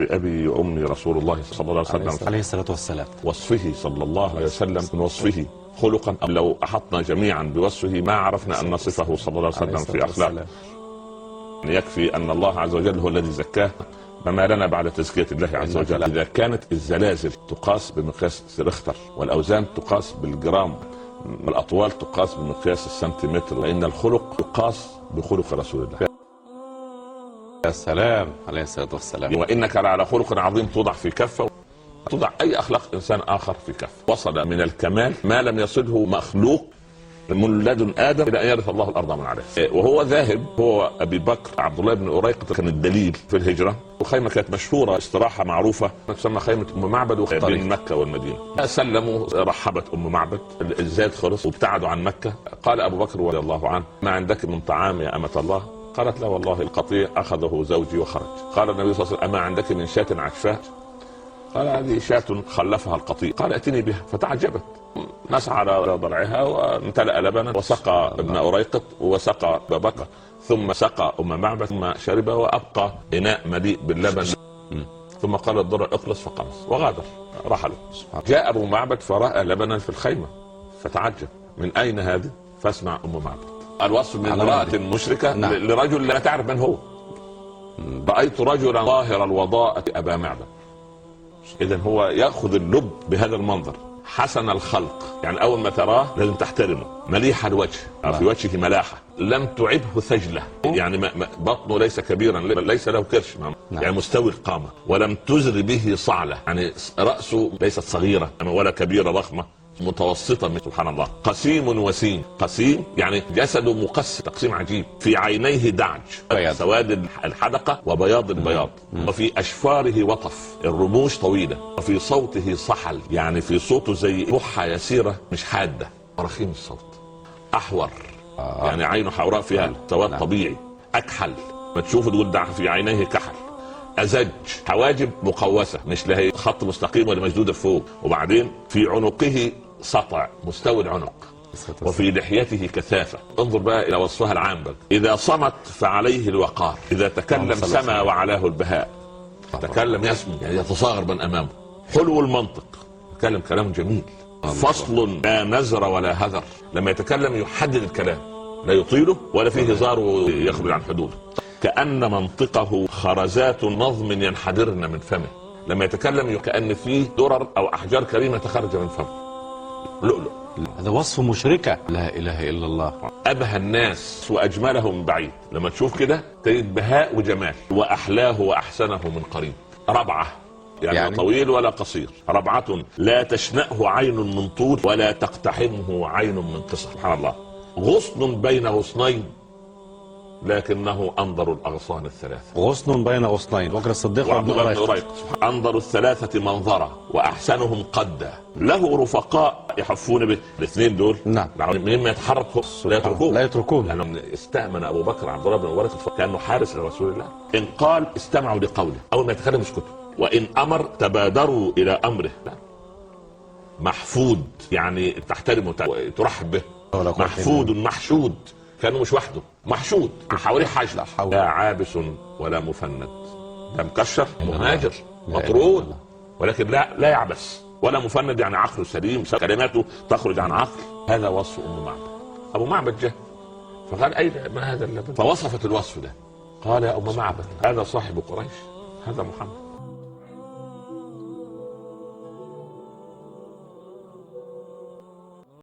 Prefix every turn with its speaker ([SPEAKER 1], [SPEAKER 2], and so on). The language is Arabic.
[SPEAKER 1] بأبي وأمي رسول الله صلى الله عليه وسلم
[SPEAKER 2] عليه الصلاة والسلام.
[SPEAKER 1] وصفه صلى الله عليه وسلم من وصفه خلقا. لو أحطنا جميعا بوصفه ما عرفنا أن نصفه صلى الله عليه وسلم في أخلاقه. يكفي أن الله عز وجل هو الذي زكاه، فما لنا بعد تزكية الله عز وجل. إذا كانت الزلازل تقاس بمقياس ريختر، والأوزان تقاس بالجرام، والأطوال تقاس بمقياس السنتيمتر، فإن الخلق يقاس بخلق رسول الله.
[SPEAKER 2] يا سلام عليه الصلاة والسلام.
[SPEAKER 1] وإنك لعلى خلق عظيم، توضع في كفة، توضع أي أخلاق إنسان آخر في كفة. وصل من الكمال ما لم يصله مخلوق من لدن آدم إلى أن يرث الله الأرض من عليه. وهو ذاهب هو أبي بكر عبد الله بن أريقط، كان الدليل في الهجرة، وخيمة كانت مشهورة استراحة معروفة تسمى خيمة أم معبد بين مكة والمدينة. سلموا، رحبت أم معبد، الزاد خلص وابتعدوا عن مكة. قال أبو بكر رضي الله عنه: ما عندك من طعام يا أمة الله؟ قالت: لا والله القطيع أخذه زوجي وخرج. قال النبي صلى الله عليه وسلم: أما عندك من شاة عشفاء؟ قال: هذه شاة خلفها القطيع. قال: ائتني بها. فتعجبت، نسعى على ضرعها وامتلأ لبنا وسقى ابن أريقط وسقى أبا بكر، ثم سقى أم معبد، ثم شرب وأبقى إناء مليء باللبن، ثم قال الضرع: اخلص، فقمص وغادر رحلوا. جاء أبو معبد فرأى لبنا في الخيمة فتعجب: من أين هذه؟ فاسمع أم معبد. الوصف من امرأة مشركة لرجل لا تعرف من هو. رأيت رجلا ظاهر الوضاءة أبا معبد. إذن هو يأخذ اللب بهذا المنظر، حسن الخلق، يعني أول ما تراه لازم تحترمه، مليح الوجه، في وجهه ملاحة، لم تعبه ثجلة، يعني بطنه ليس كبيرا، ليس له كرش، يعني مستوي القامة، ولم تزر به صعلة، يعني رأسه ليست صغيرة ولا كبيرة ضخمة، متوسطة. سبحان الله. قسيم وسيم. قسيم يعني جسده مقسم تقسيم عجيب. في عينيه دعج، سواد الحدقة وبياض البياض، وفي أشفاره وطف، الرموش طويلة، وفي صوته صحل، يعني في صوته زي بحة يسيرة مش حادة، ورخيم الصوت. أحور، يعني عينه حوراء فيها سواد طبيعي. أكحل، ما تشوفه تقول دع في عينيه كحل. أزج، حواجب مقوسة، مش لهي خط مستقيم ولا مشدودة فوق. وبعدين في عنقه سطع، مستوي العنق، وفي لحيته كثافة. انظر بقى إلى وصفها العام بقى. إذا صمت فعليه الوقار، إذا تكلم سما وعلاه البهاء. تكلم يسمو، يعني يتصاغر من أمامه. حلو المنطق، يتكلم كلام جميل. فصل لا نزر ولا هذر، لما يتكلم يحدد الكلام، لا يطيله ولا فيه هزار ويخرج عن حدوده. كأن منطقه خرزات نظم ينحدرن من فمه، لما يتكلم كأن فيه درر أو أحجار كريمة تخرج من فمه، لؤلؤ.
[SPEAKER 2] هذا وصف مشركة، لا إله إلا الله.
[SPEAKER 1] أبهى الناس وأجمله من بعيد، لما تشوف كده تجد بهاء وجمال، وأحلاه وأحسنه من قريب. ربعة، يعني طويل ولا قصير. ربعة لا تشنأه عين من طول ولا تقتحمه عين من قصر. سبحان الله. غصن بين غصنين لكنه انظر الاغصان الثلاثه.
[SPEAKER 2] غصن بين غصنين، بكر الصديق
[SPEAKER 1] وعبد الله بن أريقط. انظر الثلاثه منظرا واحسنهم قدا، له رفقاء يحفون به. الاثنين دول مما يتحرك لا يتركوه لانه استأمن ابو بكر عبد الله بن أريقط كانه حارس لرسول الله. ان قال استمعوا لقوله، اول ما يتكلم اسكتوا، وان امر تبادروا الى امره. لا. محفود، يعني تحترمه ترحب به. محفود محشود، كانوا مش وحده، محشود حواليه حاجة، لا عابس ولا مفند، لا مكشر مهاجر مطرود، ولكن لا يعبس ولا مفند، يعني عقله سليم، كلماته تخرج عن عقل. هذا وصف أم معبد. أبو معبد جاء فقال: أين ما هذا اللبن؟ فوصفت الوصف ده. قال: يا أم معبد، هذا صاحب قريش، هذا محمد.